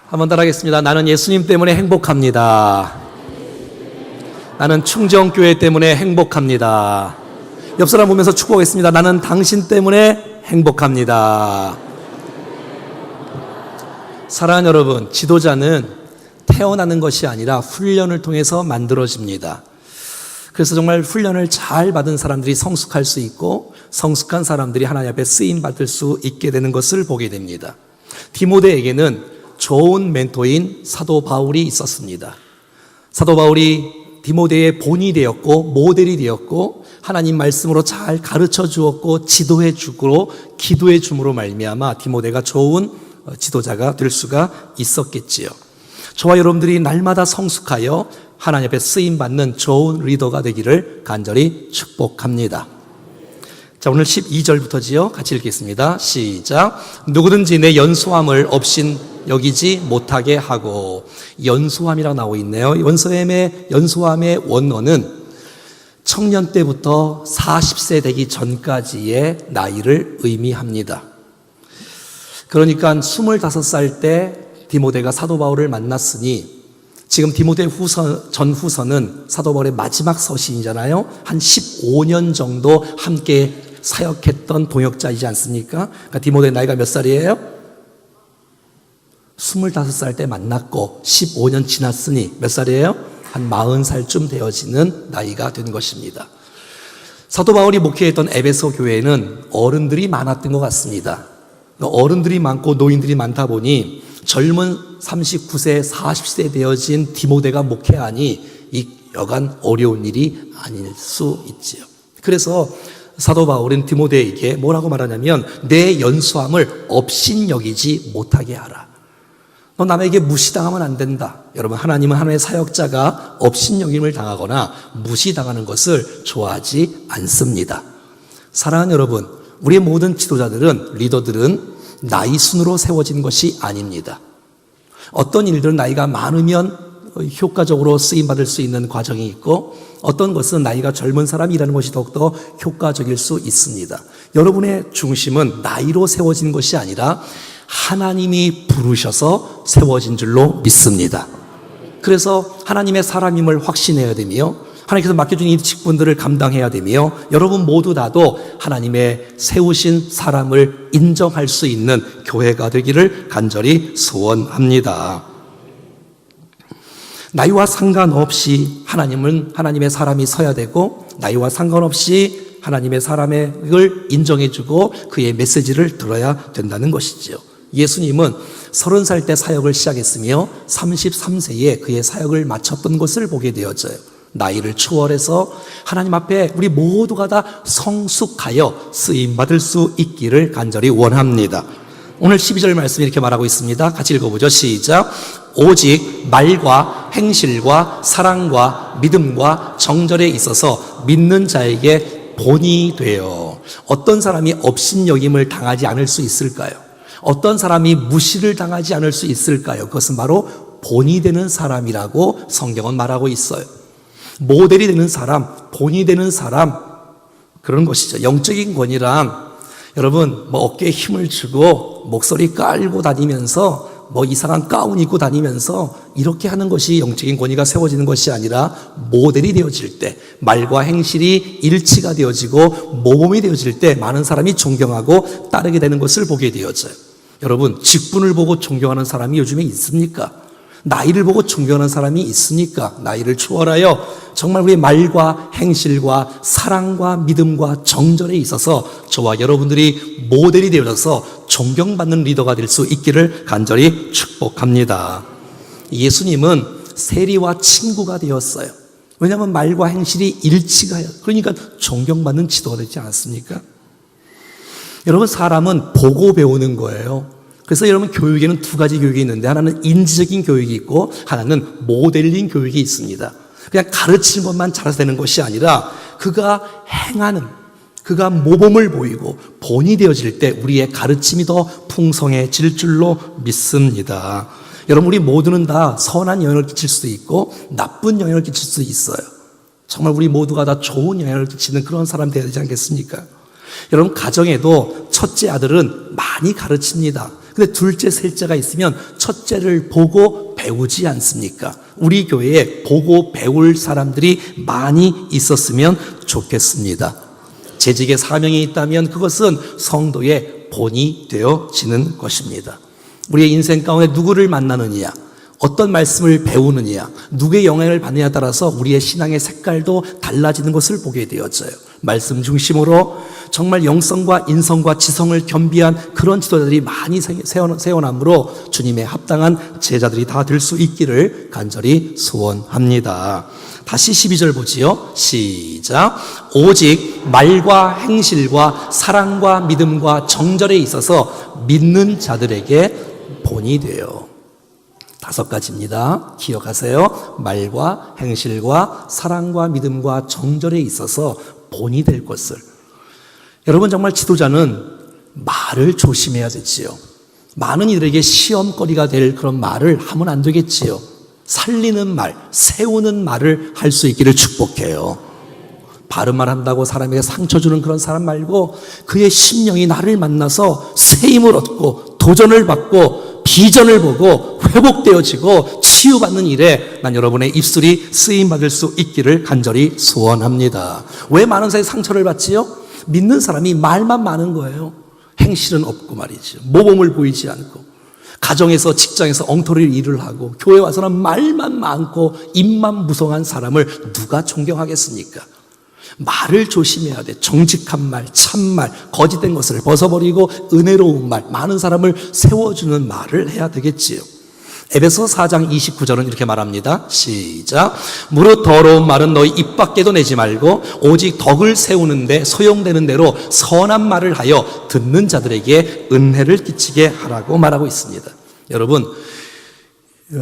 한번 따라하겠습니다. 나는 예수님 때문에 행복합니다. 나는 충정교회 때문에 행복합니다. 옆 사람 보면서 축복하겠습니다. 나는 당신 때문에 행복합니다. 사랑하는 여러분, 지도자는 태어나는 것이 아니라 훈련을 통해서 만들어집니다. 그래서 정말 훈련을 잘 받은 사람들이 성숙할 수 있고 성숙한 사람들이 하나님 앞에 쓰임받을 수 있게 되는 것을 보게 됩니다. 디모데에게는 좋은 멘토인 사도 바울이 있었습니다. 사도 바울이 디모데의 본이 되었고 모델이 되었고 하나님 말씀으로 잘 가르쳐 주었고 지도해 주고 기도해 줌으로 말미암아 디모데가 좋은 지도자가 될 수가 있었겠지요. 저와 여러분들이 날마다 성숙하여 하나님 앞에 쓰임받는 좋은 리더가 되기를 간절히 축복합니다. 자, 오늘 12절부터지요. 같이 읽겠습니다. 시작. 누구든지 내 연소함을 없인 여기지 못하게 하고. 연소함이라고 나오고 있네요. 연소함의 원어는 청년 때부터 40세 되기 전까지의 나이를 의미합니다. 그러니까 25살 때 디모데가 사도 바울을 만났으니 지금 디모데 전후서는 사도 바울의 마지막 서신이잖아요. 한 15년 정도 함께 사역했던 동역자이지 않습니까? 그러니까 디모데 나이가 몇 살이에요? 25살 때 만났고 15년 지났으니 몇 살이에요? 한 40살쯤 되어지는 나이가 된 것입니다. 사도 바울이 목회했던 에베소 교회에는 어른들이 많았던 것 같습니다. 어른들이 많고 노인들이 많다 보니 젊은 39세, 40세 되어진 디모데가 목회하니 이 여간 어려운 일이 아닐 수 있지요. 그래서 사도 바울은 디모데에게 뭐라고 말하냐면 내 연소함을 업신여기지 못하게 하라. 너 남에게 무시당하면 안 된다. 여러분, 하나님은 하나님의 사역자가 업신여김을 당하거나 무시당하는 것을 좋아하지 않습니다. 사랑하는 여러분, 우리의 모든 지도자들은, 리더들은 나이 순으로 세워진 것이 아닙니다. 어떤 일들은 나이가 많으면 효과적으로 쓰임받을 수 있는 과정이 있고 어떤 것은 나이가 젊은 사람이 일하는 것이 더욱더 효과적일 수 있습니다. 여러분의 중심은 나이로 세워진 것이 아니라 하나님이 부르셔서 세워진 줄로 믿습니다. 그래서 하나님의 사람임을 확신해야 되며 하나님께서 맡겨준 이 직분들을 감당해야 되며 여러분 모두 다도 하나님의 세우신 사람을 인정할 수 있는 교회가 되기를 간절히 소원합니다. 나이와 상관없이 하나님은 하나님의 사람이 서야 되고 나이와 상관없이 하나님의 사람을 인정해주고 그의 메시지를 들어야 된다는 것이지요. 예수님은 30살 때 사역을 시작했으며 33세에 그의 사역을 마쳤던 것을 보게 되어져요. 나이를 초월해서 하나님 앞에 우리 모두가 다 성숙하여 쓰임받을 수 있기를 간절히 원합니다. 오늘 12절 말씀이 이렇게 말하고 있습니다. 같이 읽어보죠. 시작. 오직 말과 행실과 사랑과 믿음과 정절에 있어서 믿는 자에게 본이 되어. 어떤 사람이 업신여김을 당하지 않을 수 있을까요? 어떤 사람이 무시를 당하지 않을 수 있을까요? 그것은 바로 본이 되는 사람이라고 성경은 말하고 있어요. 모델이 되는 사람, 본이 되는 사람, 그런 것이죠. 영적인 권위란 여러분 어깨에 힘을 주고 목소리 깔고 다니면서 이상한 가운 입고 다니면서 이렇게 하는 것이 영적인 권위가 세워지는 것이 아니라 모델이 되어질 때 말과 행실이 일치가 되어지고 모범이 되어질 때 많은 사람이 존경하고 따르게 되는 것을 보게 되어져요. 여러분, 직분을 보고 존경하는 사람이 요즘에 있습니까? 나이를 보고 존경하는 사람이 있습니까? 나이를 초월하여 정말 우리의 말과 행실과 사랑과 믿음과 정절에 있어서 저와 여러분들이 모델이 되어져서 존경받는 리더가 될 수 있기를 간절히 축복합니다. 예수님은 세리와 친구가 되었어요. 왜냐하면 말과 행실이 일치가 해요. 그러니까 존경받는 지도가 되지 않습니까? 여러분, 사람은 보고 배우는 거예요. 그래서 여러분 교육에는 두 가지 교육이 있는데 하나는 인지적인 교육이 있고 하나는 모델링 교육이 있습니다. 그냥 가르치는 것만 잘해서 되는 것이 아니라 그가 행하는, 그가 모범을 보이고 본이 되어질 때 우리의 가르침이 더 풍성해질 줄로 믿습니다. 여러분, 우리 모두는 다 선한 영향을 끼칠 수도 있고 나쁜 영향을 끼칠 수 있어요. 정말 우리 모두가 다 좋은 영향을 끼치는 그런 사람 되어야 되지 않겠습니까? 여러분, 가정에도 첫째 아들은 많이 가르칩니다. 근데 둘째, 셋째가 있으면 첫째를 보고 배우지 않습니까? 우리 교회에 보고 배울 사람들이 많이 있었으면 좋겠습니다. 재직의 사명이 있다면 그것은 성도의 본이 되어지는 것입니다. 우리의 인생 가운데 누구를 만나느냐, 어떤 말씀을 배우느냐, 누구의 영향을 받느냐에 따라서 우리의 신앙의 색깔도 달라지는 것을 보게 되어져요. 말씀 중심으로 정말 영성과 인성과 지성을 겸비한 그런 지도자들이 많이 세워남으로 주님의 합당한 제자들이 다 될 수 있기를 간절히 소원합니다. 다시 12절 보지요. 시작. 오직 말과 행실과 사랑과 믿음과 정절에 있어서 믿는 자들에게 본이 돼요. 5가지입니다. 기억하세요. 말과 행실과 사랑과 믿음과 정절에 있어서 본이 될 것을. 여러분, 정말 지도자는 말을 조심해야 되지요. 많은 이들에게 시험거리가 될 그런 말을 하면 안 되겠지요. 살리는 말, 세우는 말을 할 수 있기를 축복해요. 바른 말 한다고 사람에게 상처 주는 그런 사람 말고 그의 심령이 나를 만나서 세임을 얻고 도전을 받고 비전을 보고 회복되어지고 치유받는 일에 난 여러분의 입술이 쓰임받을 수 있기를 간절히 소원합니다. 왜 많은 사람이 상처를 받지요? 믿는 사람이 말만 많은 거예요. 행실은 없고 말이죠. 모범을 보이지 않고, 가정에서 직장에서 엉터리 일을 하고, 교회 와서는 말만 많고 입만 무성한 사람을 누가 존경하겠습니까? 말을 조심해야 돼. 정직한 말, 참말, 거짓된 것을 벗어버리고 은혜로운 말, 많은 사람을 세워주는 말을 해야 되겠지요. 에베소 4장 29절은 이렇게 말합니다. 시작. 무릇 더러운 말은 너희 입 밖에도 내지 말고 오직 덕을 세우는데 소용되는 대로 선한 말을 하여 듣는 자들에게 은혜를 끼치게 하라고 말하고 있습니다. 여러분,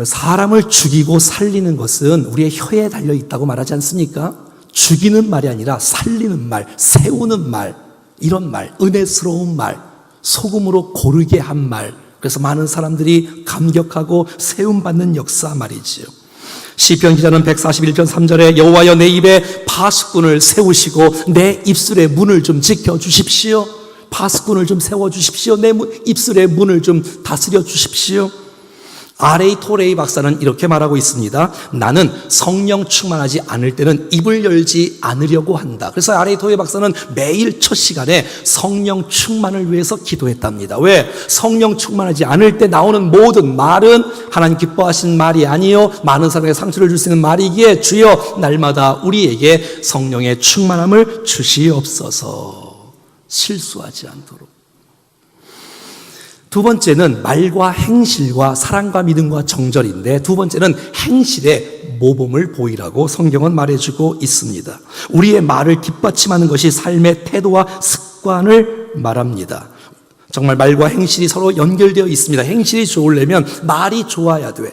사람을 죽이고 살리는 것은 우리의 혀에 달려 있다고 말하지 않습니까? 죽이는 말이 아니라 살리는 말, 세우는 말, 이런 말, 은혜스러운 말, 소금으로 고르게 한 말, 그래서 많은 사람들이 감격하고 세움받는 역사 말이지요. 시편 기자는 141편 3절에 여호와여 내 입에 파수꾼을 세우시고 내 입술의 문을 좀 지켜주십시오. 파수꾼을 좀 세워주십시오. 내 입술의 문을 좀 다스려 주십시오. R.A. 토레이 박사는 이렇게 말하고 있습니다. 나는 성령 충만하지 않을 때는 입을 열지 않으려고 한다. 그래서 R.A. 토레이 박사는 매일 첫 시간에 성령 충만을 위해서 기도했답니다. 왜? 성령 충만하지 않을 때 나오는 모든 말은 하나님 기뻐하신 말이 아니요 많은 사람에게 상처를 줄 수 있는 말이기에 주여 날마다 우리에게 성령의 충만함을 주시옵소서. 실수하지 않도록. 두 번째는 말과 행실과 사랑과 믿음과 정절인데, 두 번째는 행실의 모범을 보이라고 성경은 말해주고 있습니다. 우리의 말을 뒷받침하는 것이 삶의 태도와 습관을 말합니다. 정말 말과 행실이 서로 연결되어 있습니다. 행실이 좋으려면 말이 좋아야 돼.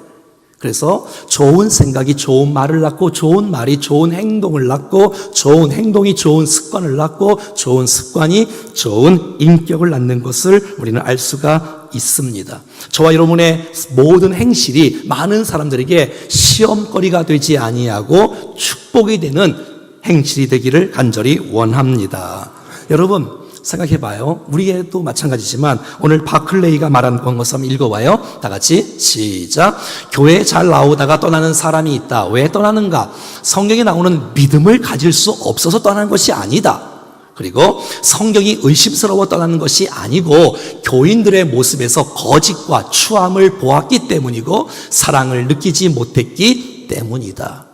그래서 좋은 생각이 좋은 말을 낳고, 좋은 말이 좋은 행동을 낳고, 좋은 행동이 좋은 습관을 낳고, 좋은 습관이 좋은 인격을 낳는 것을 우리는 알 수가 있습니다. 저와 여러분의 모든 행실이 많은 사람들에게 시험거리가 되지 아니하고 축복이 되는 행실이 되기를 간절히 원합니다. 여러분, 생각해봐요. 우리에도 마찬가지지만 오늘 바클레이가 말한 것을 한번 읽어봐요. 다 같이 시작. 교회에 잘 나오다가 떠나는 사람이 있다. 왜 떠나는가? 성경에 나오는 믿음을 가질 수 없어서 떠나는 것이 아니다. 그리고 성경이 의심스러워 떠나는 것이 아니고 교인들의 모습에서 거짓과 추함을 보았기 때문이고 사랑을 느끼지 못했기 때문이다.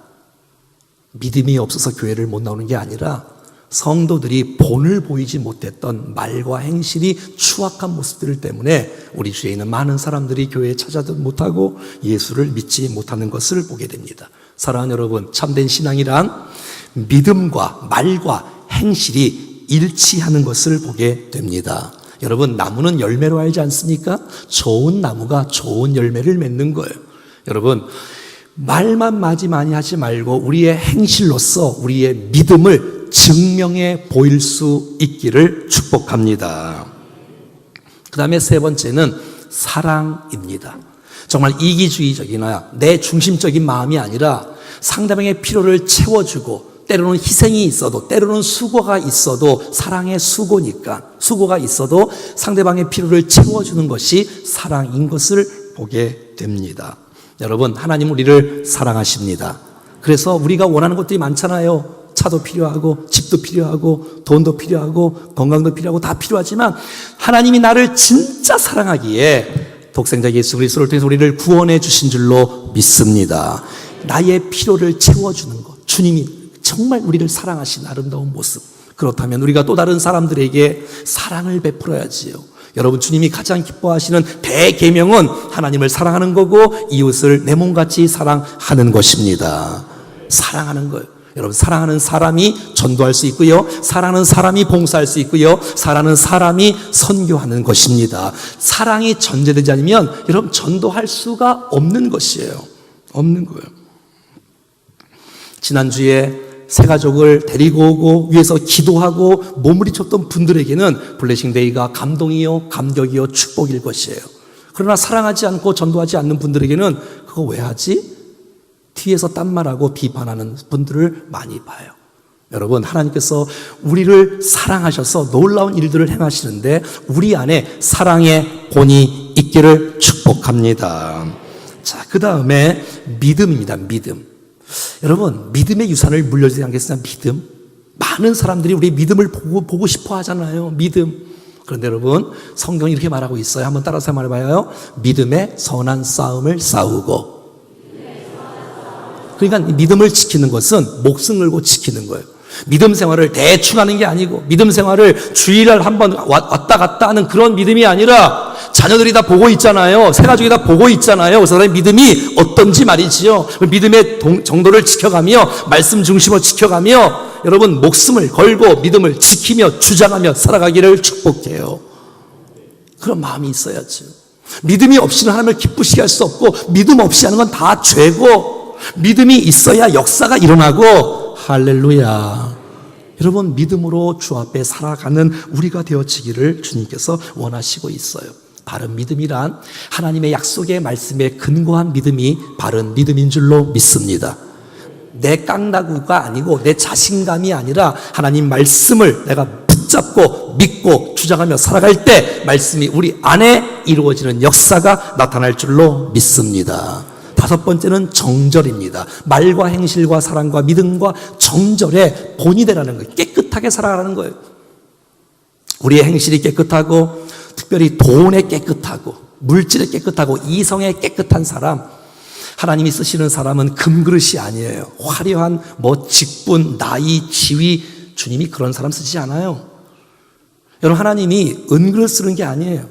믿음이 없어서 교회를 못 나오는 게 아니라 성도들이 본을 보이지 못했던 말과 행실이 추악한 모습들 때문에 우리 주위에 있는 많은 사람들이 교회에 찾아도 못하고 예수를 믿지 못하는 것을 보게 됩니다. 사랑하는 여러분, 참된 신앙이란 믿음과 말과 행실이 일치하는 것을 보게 됩니다. 여러분, 나무는 열매로 알지 않습니까? 좋은 나무가 좋은 열매를 맺는 거예요. 여러분, 말만 많이 하지 말고 우리의 행실로서 우리의 믿음을 증명해 보일 수 있기를 축복합니다. 그 다음에 세 번째는 사랑입니다. 정말 이기주의적이나 내 중심적인 마음이 아니라 상대방의 필요를 채워주고 때로는 희생이 있어도, 때로는 수고가 있어도, 사랑의 수고니까, 수고가 있어도 상대방의 필요를 채워주는 것이 사랑인 것을 보게 됩니다. 여러분, 하나님 우리를 사랑하십니다. 그래서 우리가 원하는 것들이 많잖아요. 차도 필요하고, 집도 필요하고, 돈도 필요하고, 건강도 필요하고, 다 필요하지만 하나님이 나를 진짜 사랑하기에 독생자 예수 그리스도를 통해서 우리를 구원해 주신 줄로 믿습니다. 나의 필요를 채워주는 것, 주님이 정말 우리를 사랑하신 아름다운 모습. 그렇다면 우리가 또 다른 사람들에게 사랑을 베풀어야지요. 여러분, 주님이 가장 기뻐하시는 대계명은 하나님을 사랑하는 거고 이웃을 내 몸같이 사랑하는 것입니다. 사랑하는 거예요. 여러분, 사랑하는 사람이 전도할 수 있고요, 사랑하는 사람이 봉사할 수 있고요, 사랑하는 사람이 선교하는 것입니다. 사랑이 전제되지 않으면 여러분 전도할 수가 없는 것이에요. 없는 거예요. 지난주에 새 가족을 데리고 오고 위에서 기도하고 몸부림쳤던 분들에게는 블레싱데이가 감동이요, 감격이요, 축복일 것이에요. 그러나 사랑하지 않고 전도하지 않는 분들에게는 그거 왜 하지? 뒤에서 딴말하고 비판하는 분들을 많이 봐요. 여러분, 하나님께서 우리를 사랑하셔서 놀라운 일들을 행하시는데 우리 안에 사랑의 본이 있기를 축복합니다. 자, 그 다음에 믿음입니다. 믿음. 여러분, 믿음의 유산을 물려주지 않겠습니까? 믿음. 많은 사람들이 우리 믿음을 보고 싶어 하잖아요. 믿음. 그런데 여러분, 성경이 이렇게 말하고 있어요. 한번 따라서 말해봐요. 믿음의 선한 싸움을 싸우고. 그러니까 믿음을 지키는 것은 목숨 걸고 지키는 거예요. 믿음 생활을 대충 하는 게 아니고, 믿음 생활을 주일날 한번 왔다 갔다 하는 그런 믿음이 아니라, 자녀들이 다 보고 있잖아요. 새 가족이 다 보고 있잖아요. 그래서 사람의 믿음이 어떤지 말이지요. 믿음의 정도를 지켜가며, 말씀 중심으로 지켜가며, 여러분 목숨을 걸고 믿음을 지키며 주장하며 살아가기를 축복해요. 그런 마음이 있어야죠. 믿음이 없이는 하나님을 기쁘시게 할 수 없고, 믿음 없이 하는 건 다 죄고, 믿음이 있어야 역사가 일어나고, 할렐루야. 여러분, 믿음으로 주 앞에 살아가는 우리가 되어지기를 주님께서 원하시고 있어요. 바른 믿음이란 하나님의 약속의 말씀에 근거한 믿음이 바른 믿음인 줄로 믿습니다. 내 깡다구가 아니고 내 자신감이 아니라 하나님 말씀을 내가 붙잡고 믿고 주장하며 살아갈 때 말씀이 우리 안에 이루어지는 역사가 나타날 줄로 믿습니다. 다섯 번째는 정절입니다. 말과 행실과 사랑과 믿음과 정절의 본이 되라는 거예요. 깨끗하게 살아가는 거예요. 우리의 행실이 깨끗하고, 특별히 돈에 깨끗하고, 물질에 깨끗하고, 이성에 깨끗한 사람, 하나님이 쓰시는 사람은 금그릇이 아니에요. 화려한 직분, 나이, 지위, 주님이 그런 사람 쓰지 않아요. 여러분, 하나님이 은그릇 쓰는 게 아니에요.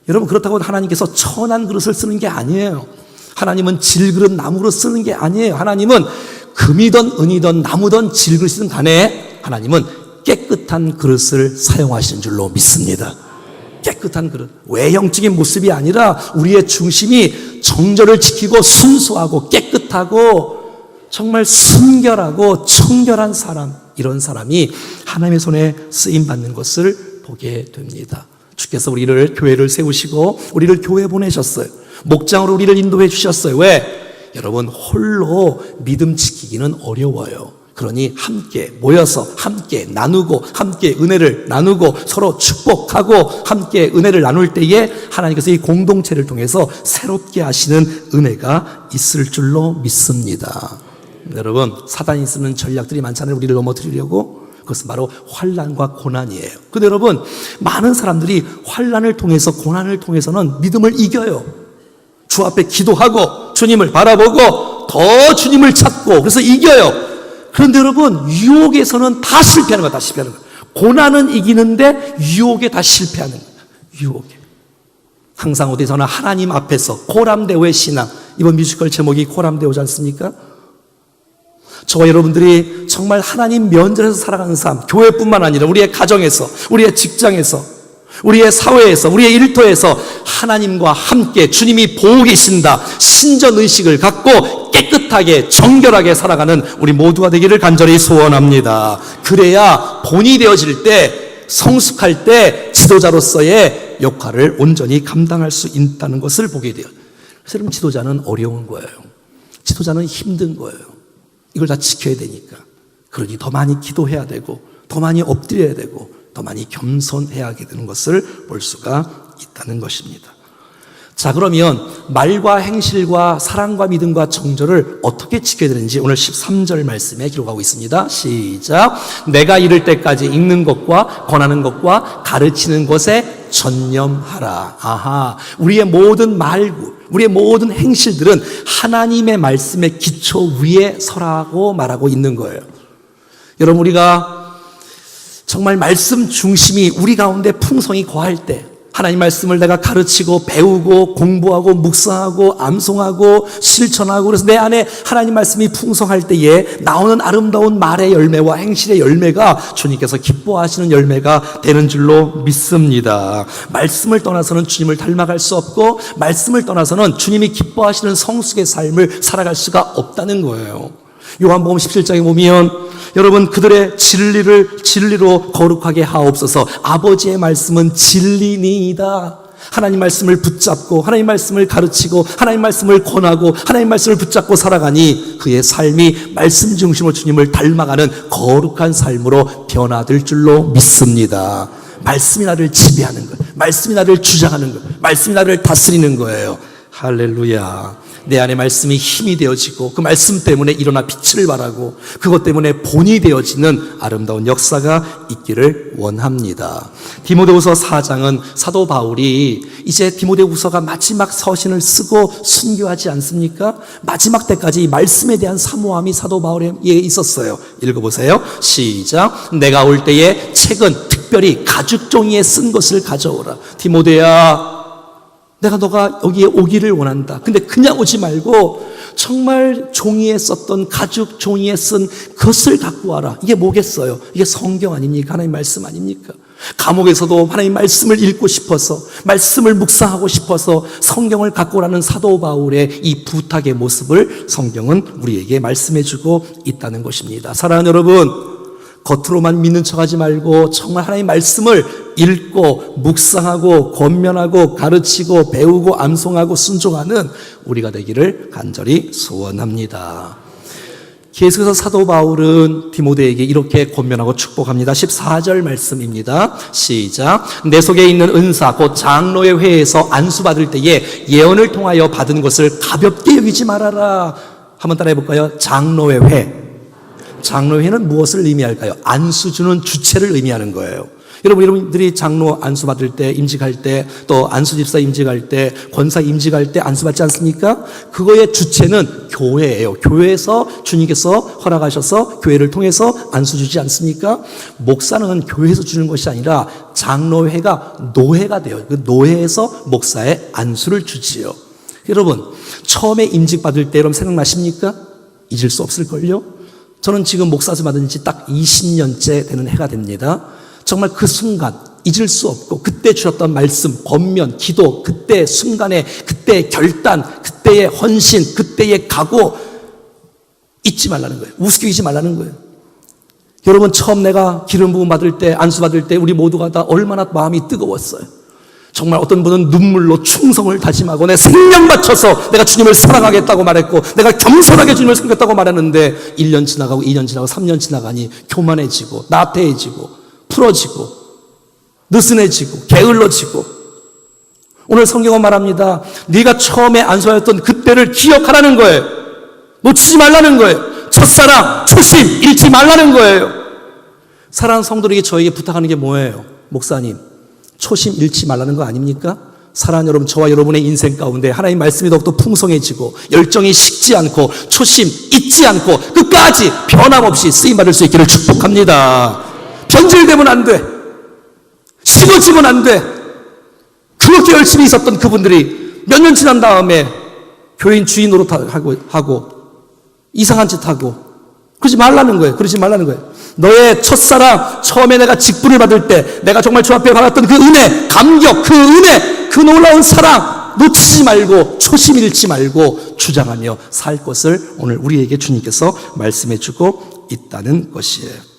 여러분, 그렇다고 하나님께서 천한 그릇을 쓰는 게 아니에요. 하나님은 질그릇, 나무그릇 쓰는 게 아니에요. 하나님은 금이든 은이든 나무든 질그릇이든 간에 하나님은 깨끗한 그릇을 사용하시는 줄로 믿습니다. 깨끗한 그릇. 외형적인 모습이 아니라 우리의 중심이 정절을 지키고 순수하고 깨끗하고 정말 순결하고 청결한 사람, 이런 사람이 하나님의 손에 쓰임받는 것을 보게 됩니다. 주께서 우리를 교회를 세우시고 우리를 교회 보내셨어요. 목장으로 우리를 인도해 주셨어요. 왜? 여러분, 홀로 믿음 지키기는 어려워요. 그러니 함께 모여서 함께 나누고 함께 은혜를 나누고 서로 축복하고 함께 은혜를 나눌 때에 하나님께서 이 공동체를 통해서 새롭게 하시는 은혜가 있을 줄로 믿습니다. 여러분, 사단이 쓰는 전략들이 많잖아요. 우리를 넘어뜨리려고. 그것은 바로 환난과 고난이에요. 근데 여러분, 많은 사람들이 환난을 통해서, 고난을 통해서는 믿음을 이겨요. 주 앞에 기도하고 주님을 바라보고 더 주님을 찾고 그래서 이겨요. 그런데 여러분, 유혹에서는 다 실패하는 거야. 다 실패하는 거야. 고난은 이기는데 유혹에 다 실패하는 거야. 유혹에. 항상 어디서나 하나님 앞에서 코람데오의 신앙. 이번 뮤지컬 제목이 코람데오지 않습니까? 저와 여러분들이 정말 하나님 면전에서 살아가는 삶, 교회뿐만 아니라 우리의 가정에서, 우리의 직장에서, 우리의 사회에서, 우리의 일터에서 하나님과 함께 주님이 보고 계신다, 신전의식을 갖고 깨끗하게 정결하게 살아가는 우리 모두가 되기를 간절히 소원합니다. 그래야 본이 되어질 때, 성숙할 때 지도자로서의 역할을 온전히 감당할 수 있다는 것을 보게 돼요. 그래서 여러분, 지도자는 어려운 거예요. 지도자는 힘든 거예요. 이걸 다 지켜야 되니까. 그러니 더 많이 기도해야 되고, 더 많이 엎드려야 되고, 더 많이 겸손해야 하게 되는 것을 볼 수가 있다는 것입니다. 자, 그러면 말과 행실과 사랑과 믿음과 정절을 어떻게 지켜야 되는지 오늘 13절 말씀에 기록하고 있습니다. 시작. 내가 이를 때까지 읽는 것과 권하는 것과 가르치는 것에 전념하라. 아하, 우리의 모든 말, 우리의 모든 행실들은 하나님의 말씀의 기초 위에 서라고 말하고 있는 거예요. 여러분, 우리가 정말 말씀 중심이 우리 가운데 풍성히 거할 때, 하나님 말씀을 내가 가르치고 배우고 공부하고 묵상하고 암송하고 실천하고, 그래서 내 안에 하나님 말씀이 풍성할 때에 나오는 아름다운 말의 열매와 행실의 열매가 주님께서 기뻐하시는 열매가 되는 줄로 믿습니다. 말씀을 떠나서는 주님을 닮아갈 수 없고, 말씀을 떠나서는 주님이 기뻐하시는 성숙의 삶을 살아갈 수가 없다는 거예요. 요한복음 17장에 보면 여러분, 그들의 진리를 진리로 거룩하게 하옵소서. 아버지의 말씀은 진리니이다. 하나님 말씀을 붙잡고 하나님 말씀을 가르치고 하나님 말씀을 권하고 하나님 말씀을 붙잡고 살아가니 그의 삶이 말씀 중심으로 주님을 닮아가는 거룩한 삶으로 변화될 줄로 믿습니다. 말씀이 나를 지배하는 거예요. 말씀이 나를 주장하는 거예요. 말씀이 나를 다스리는 거예요. 할렐루야. 내 안에 말씀이 힘이 되어지고 그 말씀 때문에 일어나 빛을 발하고 그것 때문에 본이 되어지는 아름다운 역사가 있기를 원합니다. 디모데후서 4장은 사도 바울이 이제 디모데후서가 마지막 서신을 쓰고 순교하지 않습니까? 마지막 때까지 말씀에 대한 사모함이 사도 바울에 있었어요. 읽어보세요. 시작. 내가 올 때에 책은 특별히 가죽 종이에 쓴 것을 가져오라. 디모데야, 내가 너가 여기에 오기를 원한다. 근데 그냥 오지 말고 정말 종이에 썼던 가죽 종이에 쓴 것을 갖고 와라. 이게 뭐겠어요? 이게 성경 아닙니까? 하나님 말씀 아닙니까? 감옥에서도 하나님 말씀을 읽고 싶어서, 말씀을 묵상하고 싶어서 성경을 갖고 오라는 사도 바울의 이 부탁의 모습을 성경은 우리에게 말씀해주고 있다는 것입니다. 사랑하는 여러분, 겉으로만 믿는 척하지 말고 정말 하나님의 말씀을 읽고 묵상하고 권면하고 가르치고 배우고 암송하고 순종하는 우리가 되기를 간절히 소원합니다. 계속해서 사도 바울은 디모데에게 이렇게 권면하고 축복합니다. 14절 말씀입니다. 시작. 내 속에 있는 은사 곧 장로의 회에서 안수받을 때에 예언을 통하여 받은 것을 가볍게 여기지 말아라. 한번 따라해 볼까요? 장로의 회. 장로회는 무엇을 의미할까요? 안수 주는 주체를 의미하는 거예요. 여러분들이 장로 안수 받을 때, 임직할 때, 또 안수 집사 임직할 때, 권사 임직할 때 안수 받지 않습니까? 그거의 주체는 교회예요. 교회에서 주님께서 허락하셔서 교회를 통해서 안수 주지 않습니까? 목사는 교회에서 주는 것이 아니라 장로회가 노회가 돼요. 그 노회에서 목사의 안수를 주지요. 여러분, 처음에 임직 받을 때 여러분 생각나십니까? 잊을 수 없을걸요? 저는 지금 목사수 받은 지 딱 20년째 되는 해가 됩니다. 정말 그 순간 잊을 수 없고 그때 주셨던 말씀, 권면, 기도, 그때 순간에 그때의 결단, 그때의 헌신, 그때의 각오 잊지 말라는 거예요. 우습게 말라는 거예요. 여러분, 처음 내가 기름 부음 받을 때, 안수 받을 때 우리 모두가 다 얼마나 마음이 뜨거웠어요. 정말 어떤 분은 눈물로 충성을 다짐하고 내 생명 바쳐서 내가 주님을 사랑하겠다고 말했고 내가 겸손하게 주님을 섬겼다고 말했는데 1년 지나가고 2년 지나고 3년 지나가니 교만해지고 나태해지고 풀어지고 느슨해지고 게을러지고. 오늘 성경은 말합니다. 네가 처음에 안수하였던 그때를 기억하라는 거예요. 놓치지 말라는 거예요. 첫사랑, 초심 잃지 말라는 거예요. 사랑하는 성도들에게 저에게 부탁하는 게 뭐예요? 목사님, 초심 잃지 말라는 거 아닙니까? 사랑하는 여러분, 저와 여러분의 인생 가운데 하나님 말씀이 더욱더 풍성해지고 열정이 식지 않고 초심 잊지 않고 끝까지 변함없이 쓰임받을 수 있기를 축복합니다. 변질되면 안 돼. 식어지면 안 돼. 그렇게 열심히 있었던 그분들이 몇 년 지난 다음에 교인 주인 노릇하고 이상한 짓 하고 그러지 말라는 거예요. 그러지 말라는 거예요. 너의 첫사랑, 처음에 내가 직분을 받을 때 내가 정말 주 앞에 받았던 그 은혜, 감격, 그 은혜, 그 놀라운 사랑 놓치지 말고 초심 잃지 말고 주장하며 살 것을 오늘 우리에게 주님께서 말씀해 주고 있다는 것이에요.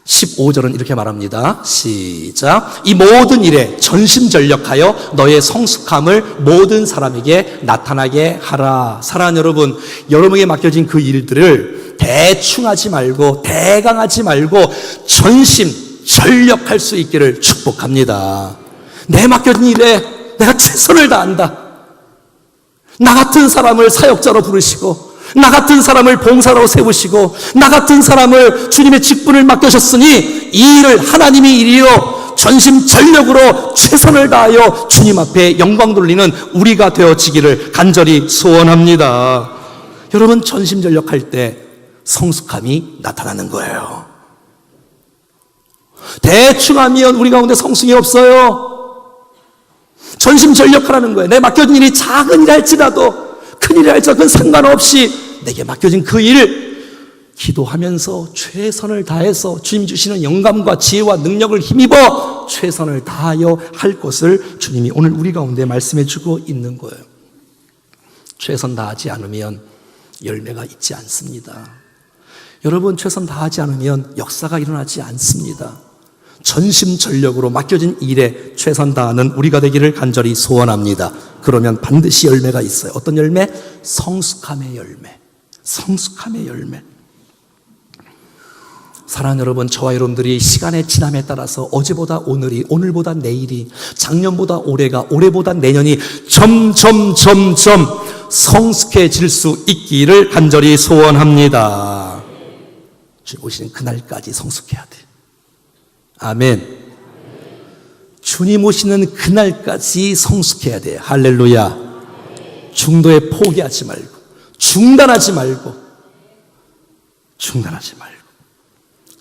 15절은 이렇게 말합니다. 시작. 이 모든 일에 전심전력하여 너의 성숙함을 모든 사람에게 나타나게 하라. 사랑하는 여러분, 여러분에게 맡겨진 그 일들을 대충 하지 말고 대강하지 말고 전심전력할 수 있기를 축복합니다. 내 맡겨진 일에 내가 최선을 다한다. 나 같은 사람을 사역자로 부르시고 나 같은 사람을 봉사로 세우시고 나 같은 사람을 주님의 직분을 맡겨셨으니 이 일을 하나님이 이리로 전심전력으로 최선을 다하여 주님 앞에 영광 돌리는 우리가 되어지기를 간절히 소원합니다. 여러분, 전심전력할 때 성숙함이 나타나는 거예요. 대충 하면 우리 가운데 성숙이 없어요. 전심전력하라는 거예요. 내 맡겨진 일이 작은 일 할지라도 큰 일이 할지라도 그건 상관없이 내게 맡겨진 그 일을 기도하면서 최선을 다해서 주님 주시는 영감과 지혜와 능력을 힘입어 최선을 다하여 할 것을 주님이 오늘 우리 가운데 말씀해 주고 있는 거예요. 최선 다하지 않으면 열매가 있지 않습니다. 여러분, 최선 다하지 않으면 역사가 일어나지 않습니다. 전심전력으로 맡겨진 일에 최선 다하는 우리가 되기를 간절히 소원합니다. 그러면 반드시 열매가 있어요. 어떤 열매? 성숙함의 열매. 성숙함의 열매. 사랑하는 여러분, 저와 여러분들이 시간의 지남에 따라서 어제보다 오늘이, 오늘보다 내일이, 작년보다 올해가, 올해보다 내년이 점점 성숙해질 수 있기를 간절히 소원합니다. 주님 오시는 그날까지 성숙해야 돼. 아멘. 주님 오시는 그날까지 성숙해야 돼. 할렐루야. 중도에 포기하지 말고, 중단하지 말고,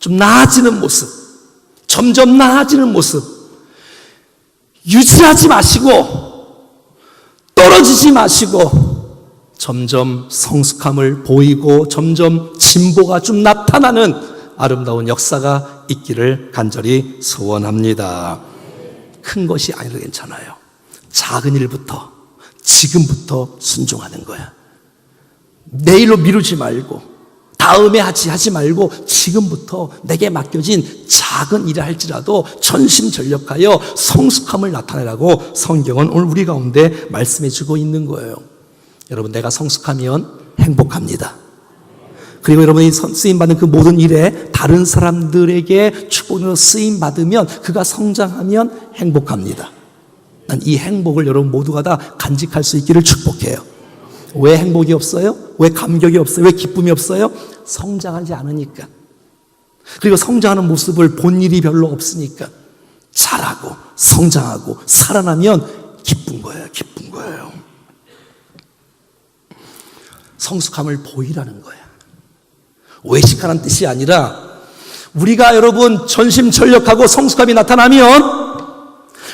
좀 나아지는 모습, 점점 나아지는 모습 유지하지 마시고 떨어지지 마시고 점점 성숙함을 보이고 점점 진보가 좀 나타나는 아름다운 역사가 있기를 간절히 소원합니다. 큰 것이 아니라 괜찮아요. 작은 일부터 지금부터 순종하는 거야. 내일로 미루지 말고 다음에 하지 말고 지금부터 내게 맡겨진 작은 일을 할지라도 전심전력하여 성숙함을 나타내라고 성경은 오늘 우리 가운데 말씀해 주고 있는 거예요. 여러분, 내가 성숙하면 행복합니다. 그리고 여러분이 쓰임받는 그 모든 일에 다른 사람들에게 축복으로 쓰임받으면 그가 성장하면 행복합니다. 난 이 행복을 여러분 모두가 다 간직할 수 있기를 축복해요. 왜 행복이 없어요? 왜 감격이 없어요? 왜 기쁨이 없어요? 성장하지 않으니까. 그리고 성장하는 모습을 본 일이 별로 없으니까. 자라고 성장하고 살아나면 기쁜 거예요. 기쁜 거예요. 성숙함을 보이라는 거예요. 외식하라는 뜻이 아니라 우리가 여러분 전심전력하고 성숙함이 나타나면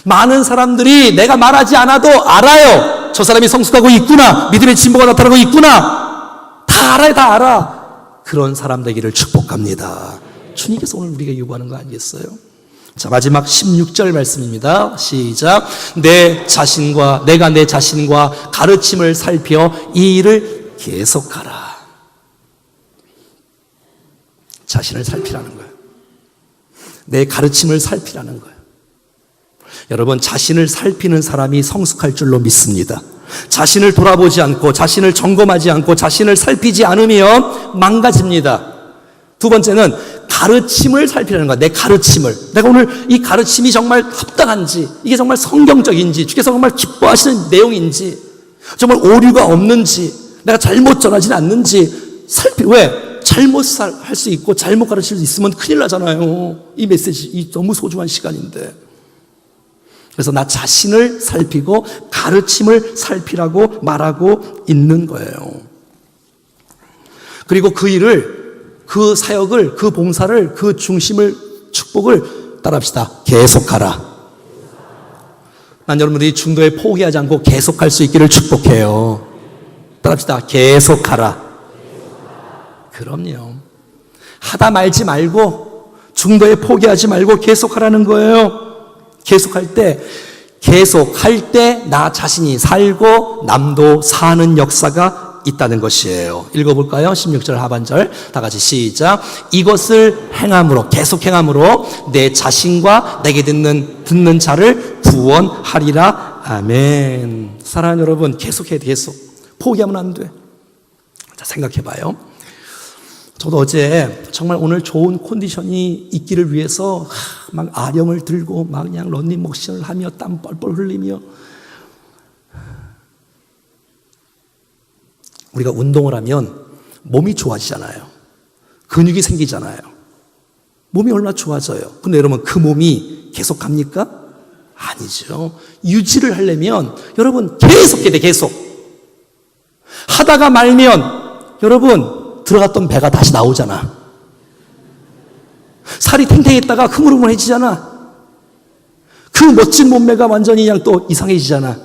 많은 사람들이 내가 말하지 않아도 알아요. 저 사람이 성숙하고 있구나. 믿음의 진보가 나타나고 있구나. 다 알아요. 다 알아. 그런 사람 되기를 축복합니다. 주님께서 오늘 우리가 요구하는 거 아니겠어요? 자, 마지막 16절 말씀입니다. 시작. 내가 내 자신과 가르침을 살펴 이 일을 계속하라. 자신을 살피라는 거예요. 내 가르침을 살피라는 거예요. 여러분, 자신을 살피는 사람이 성숙할 줄로 믿습니다. 자신을 돌아보지 않고 자신을 점검하지 않고 자신을 살피지 않으면 망가집니다. 두 번째는 가르침을 살피라는 거야. 내 가르침을. 내가 오늘 이 가르침이 정말 합당한지, 이게 정말 성경적인지, 주께서 정말 기뻐하시는 내용인지, 정말 오류가 없는지, 내가 잘못 전하지는 않는지 왜? 잘못 할 수 있고 잘못 가르칠 수 있으면 큰일 나잖아요. 이 메시지 너무 소중한 시간인데. 그래서 나 자신을 살피고 가르침을 살피라고 말하고 있는 거예요. 그리고 그 일을, 그 사역을, 그 봉사를, 그 중심을, 축복을 따라합시다. 계속하라. 난 여러분들이 중도에 포기하지 않고 계속할 수 있기를 축복해요. 따라합시다. 계속하라. 그럼요. 하다 말지 말고 중도에 포기하지 말고 계속하라는 거예요. 계속할 때 나 자신이 살고 남도 사는 역사가 있다는 것이에요. 읽어볼까요? 16절 하반절 다 같이 시작. 이것을 행함으로, 계속 행함으로 내 자신과 내게 듣는 자를 구원하리라. 아멘. 사랑하는 여러분, 계속해야 돼. 계속. 포기하면 안 돼. 자, 생각해봐요. 저도 어제 정말 오늘 좋은 컨디션이 있기를 위해서 막 아령을 들고 막 그냥 런닝머신을 하며 땀 뻘뻘 흘리며, 우리가 운동을 하면 몸이 좋아지잖아요. 근육이 생기잖아요. 몸이 얼마나 좋아져요. 근데 여러분, 그 몸이 계속 갑니까? 아니죠. 유지를 하려면 여러분 계속 해야 돼. 계속 하다가 말면 여러분 들어갔던 배가 다시 나오잖아. 살이 탱탱했다가 흐물흐물해지잖아. 그 멋진 몸매가 완전히 그냥 또 이상해지잖아.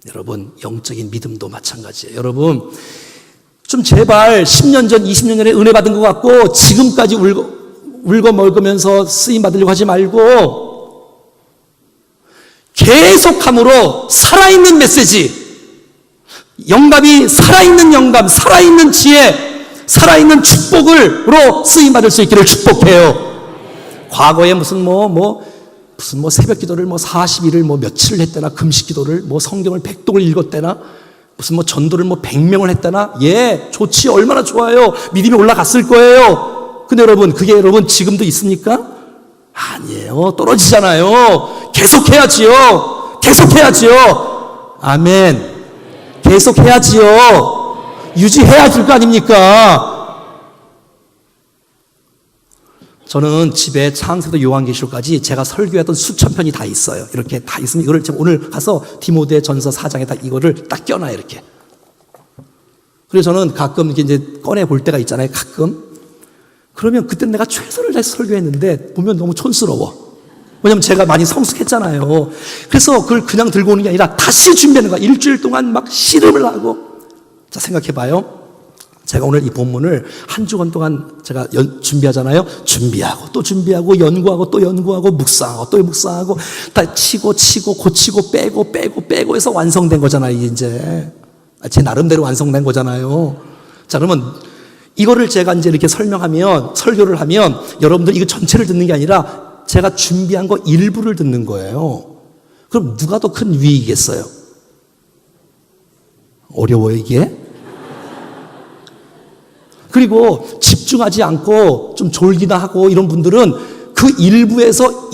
여러분, 영적인 믿음도 마찬가지예요. 여러분, 좀 제발 10년 전, 20년 전에 은혜 받은 것 같고 지금까지 울고 먹으면서 쓰임 받으려고 하지 말고 계속함으로 살아있는 메시지, 영감이 살아있는 영감, 살아있는 지혜, 살아있는 축복으로 쓰임 받을 수 있기를 축복해요. 과거에 무슨 새벽 기도를 40일을 며칠을 했다나, 금식 기도를 성경을 100독을 읽었다나, 무슨 전도를 100명을 했다나. 예, 좋지. 얼마나 좋아요. 믿음이 올라갔을 거예요. 근데 여러분, 그게 여러분 지금도 있습니까? 아니에요. 떨어지잖아요. 계속해야지요. 계속해야지요. 아멘. 계속해야지요. 유지해야 될 거 아닙니까? 저는 집에 창세도 요한계시록까지 제가 설교했던 수천 편이 다 있어요. 이렇게 다 있으면 이거를 제가 오늘 가서 디모데 전서 4장에 딱 이거를 딱 껴놔요. 이렇게. 그래서 저는 가끔 이제 꺼내 볼 때가 있잖아요. 가끔. 그러면 그때 내가 최선을 다해서 설교했는데 보면 너무 촌스러워. 왜냐면 제가 많이 성숙했잖아요. 그래서 그걸 그냥 들고 오는 게 아니라 다시 준비하는 거야. 일주일 동안 막 씨름을 하고. 자, 생각해봐요. 제가 오늘 이 본문을 한 주간 동안 제가 준비하잖아요. 준비하고 또 준비하고 연구하고 또 연구하고 묵상하고 또 묵상하고 다 치고 고치고 빼고 해서 완성된 거잖아요. 이제 제 나름대로 완성된 거잖아요. 자, 그러면 이거를 제가 이제 이렇게 설교를 하면 여러분들 이거 전체를 듣는 게 아니라 제가 준비한 거 일부를 듣는 거예요. 그럼 누가 더 큰 위이겠어요? 어려워요, 이게? 그리고 집중하지 않고 좀 졸기나 하고 이런 분들은 그 일부에서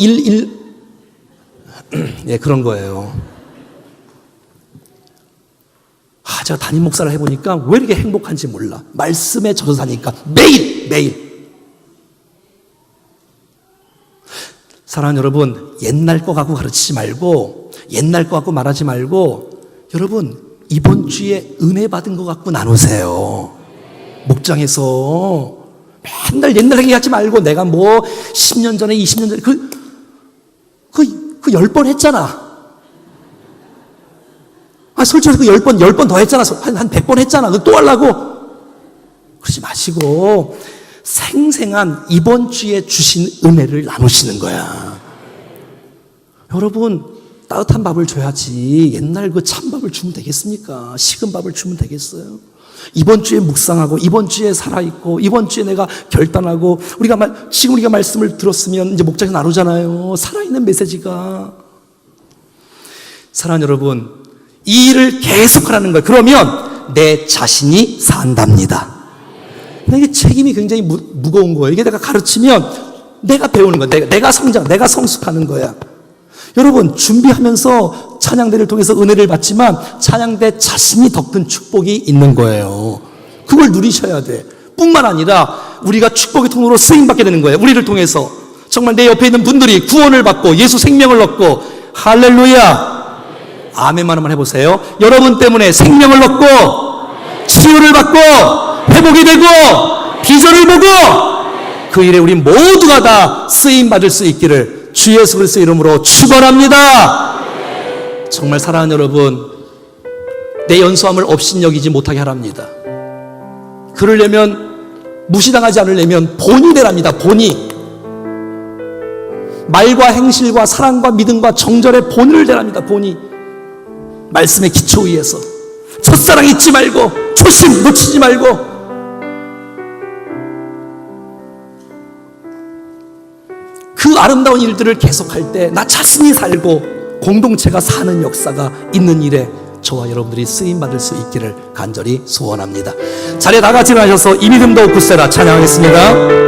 예, 그런 거예요. 제가 담임 목사를 해보니까 왜 이렇게 행복한지 몰라. 말씀에 젖어 사니까 매일. 사랑하는 여러분, 옛날 거 갖고 가르치지 말고, 옛날 거 갖고 말하지 말고, 여러분, 이번 주에 은혜 받은 거 갖고 나누세요. 목장에서 맨날 옛날 얘기하지 말고 내가 10년 전에 20년 전에 그 10번 했잖아. 솔직히 그 10번 더 했잖아. 한 100번 했잖아. 그거 또 하려고? 그러지 마시고 생생한 이번 주에 주신 은혜를 나누시는 거야. 여러분, 따뜻한 밥을 줘야지 지금 그 찬밥을 주면 되겠습니까? 식은 밥을 주면 되겠어요? 이번 주에 묵상하고, 이번 주에 살아있고, 이번 주에 내가 결단하고, 지금 우리가 말씀을 들었으면 이제 목장에서 나누잖아요. 살아있는 메시지가. 사랑하는 여러분, 이 일을 계속하라는 거예요. 그러면 내 자신이 산답니다. 이게 책임이 굉장히 무거운 거예요. 이게 내가 가르치면 내가 배우는 거야. 내가 성장, 내가 성숙하는 거야. 여러분, 준비하면서 찬양대를 통해서 은혜를 받지만 찬양대 자신이 더 큰 축복이 있는 거예요. 그걸 누리셔야 돼. 뿐만 아니라 우리가 축복의 통로로 쓰임받게 되는 거예요. 우리를 통해서 정말 내 옆에 있는 분들이 구원을 받고 예수 생명을 얻고, 할렐루야, 아멘만 한번 해보세요. 여러분 때문에 생명을 얻고 치유를 받고 회복이 되고 비전을 보고 그 일에 우리 모두가 다 쓰임받을 수 있기를 주 예수 그리스도의 이름으로 축원합니다. 정말 사랑하는 여러분, 내 연소함을 업신여기지 못하게 하랍니다. 그러려면, 무시당하지 않으려면 본이 되랍니다. 본이. 말과 행실과 사랑과 믿음과 정절의 본을 되랍니다. 본이. 말씀의 기초 위에서 첫사랑 잊지 말고, 초심 놓치지 말고, 그 아름다운 일들을 계속할 때 나 자신이 살고 공동체가 사는 역사가 있는 일에 저와 여러분들이 쓰임받을 수 있기를 간절히 소원합니다. 자리에 다 같이 일어나셔서 이 믿음 더욱 굳세라 찬양하겠습니다.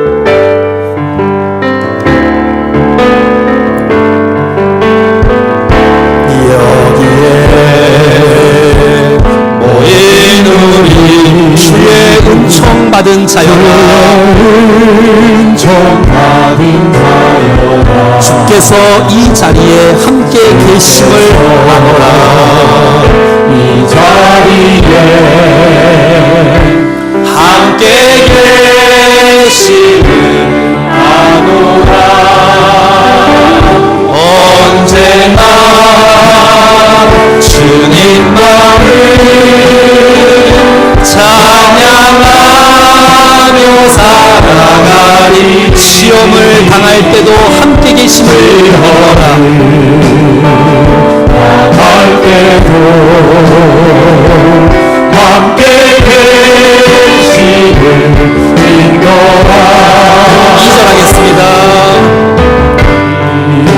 주의 은총받은 자여라 주께서 이 자리에 함께 계심을 아노라 이 자리에 함께 계심을 아노라 언제나 주님만을 찬양하며 살아가리 시험을 당할 때도 함께 계심을 믿어라 당할 때도 함께 계심을 믿어라 2절 하겠습니다.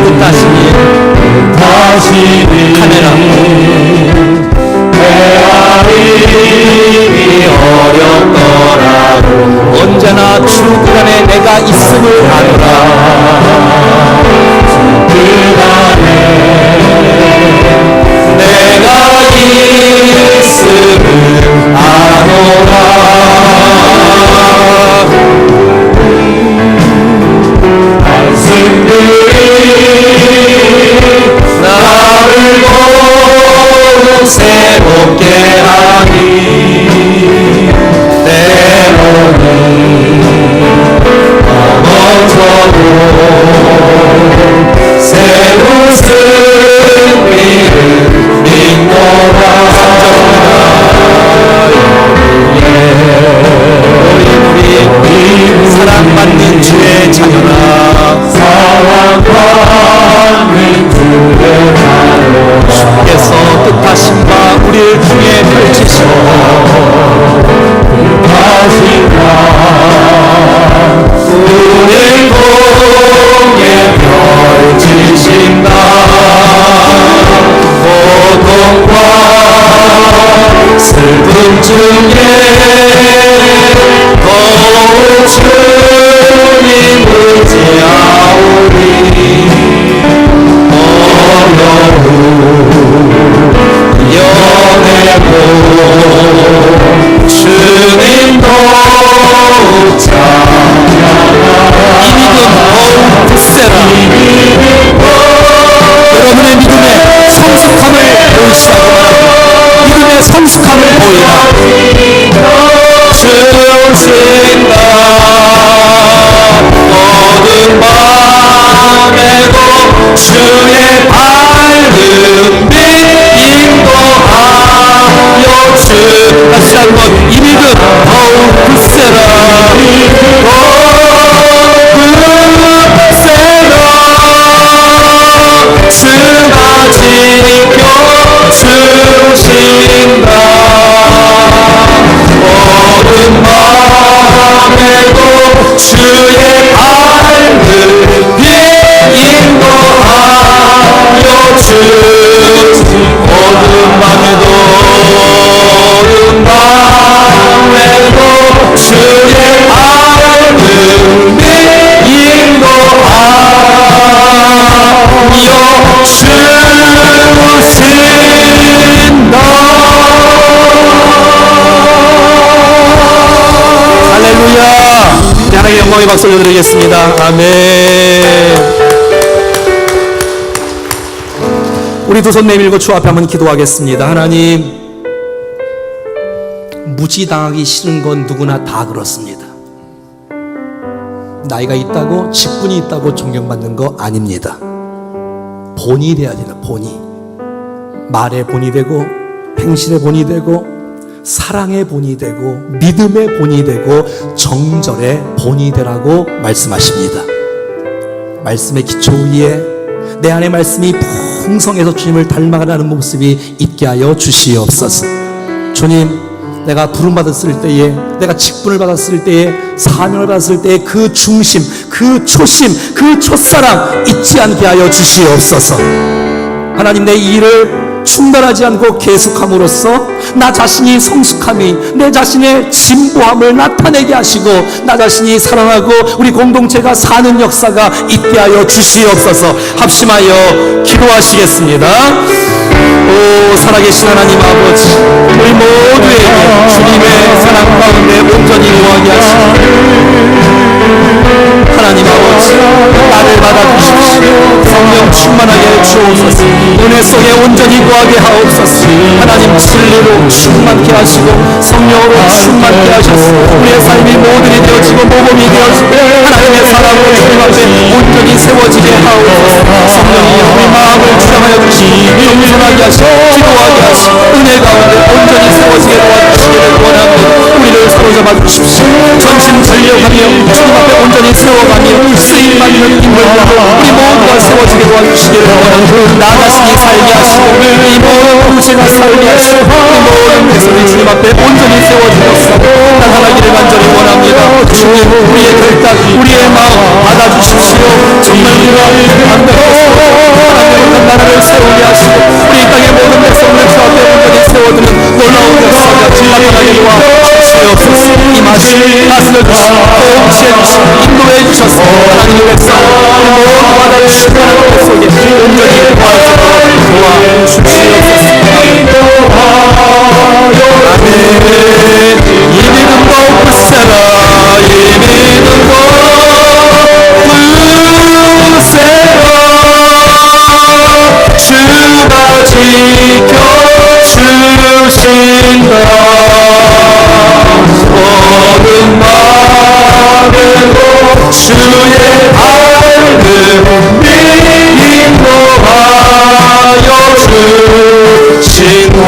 끝다시니 카메라 헤아림이 어렵더라도 언제나 주 그 안에 내가 있음을 아노라 그 안에 내가 있음을 아노라 말씀들이 나를 더욱 새롭게 하니 때로는 넘어져도 새로운 승리를 믿노라 우리 사랑받는 주의 자녀라 사랑받는 주의 자녀라 주께서 뜻하신 바 우리를 통해 펼치시고 뜻하신 바 우리를 통해 펼치신다 고통과 슬픔 중에 더욱 주님 의지하오니 어려움 이겨내고 주님 더욱 찬양하라 이 믿음 더욱 굳세라 여러분의 믿음의 성숙함을 보이시라고 믿음의 성숙함을 보이라 주신다 모든 밤에도 주의 밝은 빛 인도하여 주 다시 한번 이 믿음 더욱 굳세라 주가 지켜 주신다 모든 밤에도 주의 밝은 빛 인도하여 주 모든 밤에도 주의 밝은 빛 인도하여 주신다 할렐루야 하나님의 영광의 박수 올려드리겠습니다. 아멘. 우리 두 손 내밀고 주 앞에 한번 기도하겠습니다. 하나님 무지당하기 싫은 건 누구나 다 그렇습니다. 나이가 있다고 직분이 있다고 존경받는 거 아닙니다. 본이 돼야 된다. 본이 말의 본이 되고 행실의 본이 되고 사랑의 본이 되고 믿음의 본이 되고 정절의 본이 되라고 말씀하십니다. 말씀의 기초 위에 내 안에 말씀이 풍성해서 주님을 닮아가는 모습이 있게 하여 주시옵소서. 주님, 내가 부름받았을 때에, 내가 직분을 받았을 때에, 사명을 받았을 때에 그 중심, 그 초심, 그 첫사랑 잊지 않게 하여 주시옵소서. 하나님, 내 일을 중단하지 않고 계속함으로써 나 자신이 성숙함이, 내 자신의 진보함을 나타내게 하시고 나 자신이 살아나고 우리 공동체가 사는 역사가 있게 하여 주시옵소서. 합심하여 기도하시겠습니다. 오 살아계신 하나님 아버지, 우리 모두에게 주님의 사랑 가운데 온전히 거하게 하시고 하나님 아버지, 나를 받아주십시오. 성령 충만하게 주옵소서. 은혜 속에 온전히 거하게 하옵소서. 하나님 진리로 충만케 하시고 성령으로 충만케 하셔서 우리의 삶이 모든이 되어지고 모범이 되어지고 하나님의 사랑으로 주님 앞에 온전히 세워지게 하옵소서. 성령이 우리 마음을 주장하여 주시고 겸손하게 하시고 기도하게 하시고 은혜 가운데 온전히 세워지게 도와주시기를 원합니다. 우리를 사로잡아 주십시오. 전심전력하며 주님 앞에 온전히 세워가며 쓰임받는 인물로 우리 모두가 세워지게 도와주시기를 원합니다. 나 자신이 살게 하시고 이 모든 공동체가 살게 하시고 이 모든 백성이 주님 앞에 온전히 세워지면서 나타나기를 간절히 원합니다. 주님, 우리의 결단, 우리의 마음 받아주십시오. 정말 우리가 하나님의 나라를 세우게 하시고 우리 땅의 모든 백성을 주 앞에 온전히 세워드는 놀라운 역사가 나타나게 도와주시옵소서. 이 맛을 다스려주시고 통치해주시고 인도해주셔서 하나님의 백성 우리 모두 받아주시고 하나님 속에 온전히 도와주시옵소서. 이 믿음도 굳세라, 이 믿음도 굳세라, 주가 지켜주신다. 모든 마음으로 주의 밝은 인도하여 주신다.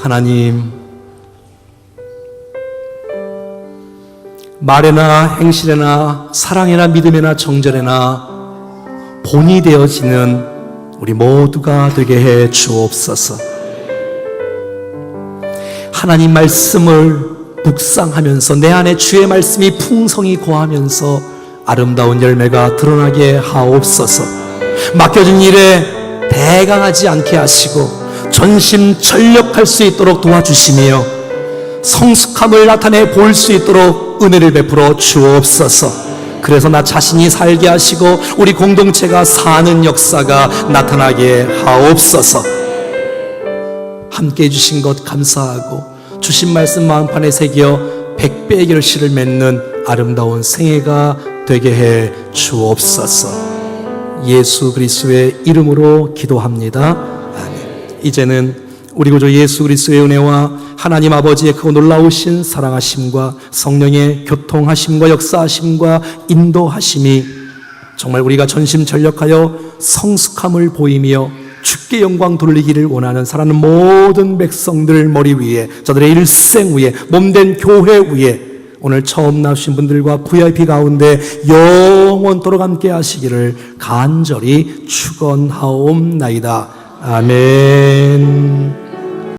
하나님, 말에나 행실에나 사랑에나 믿음에나 정절에나 본이 되어지는 우리 모두가 되게 해 주옵소서. 하나님 말씀을 묵상하면서 내 안에 주의 말씀이 풍성히 거하면서 아름다운 열매가 드러나게 하옵소서. 맡겨진 일에 배강하지 않게 하시고 전심전력할 수 있도록 도와주시며 성숙함을 나타내 볼 수 있도록 은혜를 베풀어 주옵소서. 그래서 나 자신이 살게 하시고 우리 공동체가 사는 역사가 나타나게 하옵소서. 함께 해주신 것 감사하고 주신 말씀 마음판에 새겨 100배의 결실을 맺는 아름다운 생애가 되게 해 주옵소서. 예수 그리스도의 이름으로 기도합니다. 아멘. 이제는 우리 구주 예수 그리스도의 은혜와 하나님 아버지의 그 놀라우신 사랑하심과 성령의 교통하심과 역사하심과 인도하심이 정말 우리가 전심전력하여 성숙함을 보이며 주께 영광 돌리기를 원하는 사랑하는 모든 백성들 머리 위에, 저들의 일생 위에, 몸된 교회 위에 오늘 처음 나오신 분들과 VIP 가운데 영원토록 함께 하시기를 간절히 축원하옵나이다. 아멘.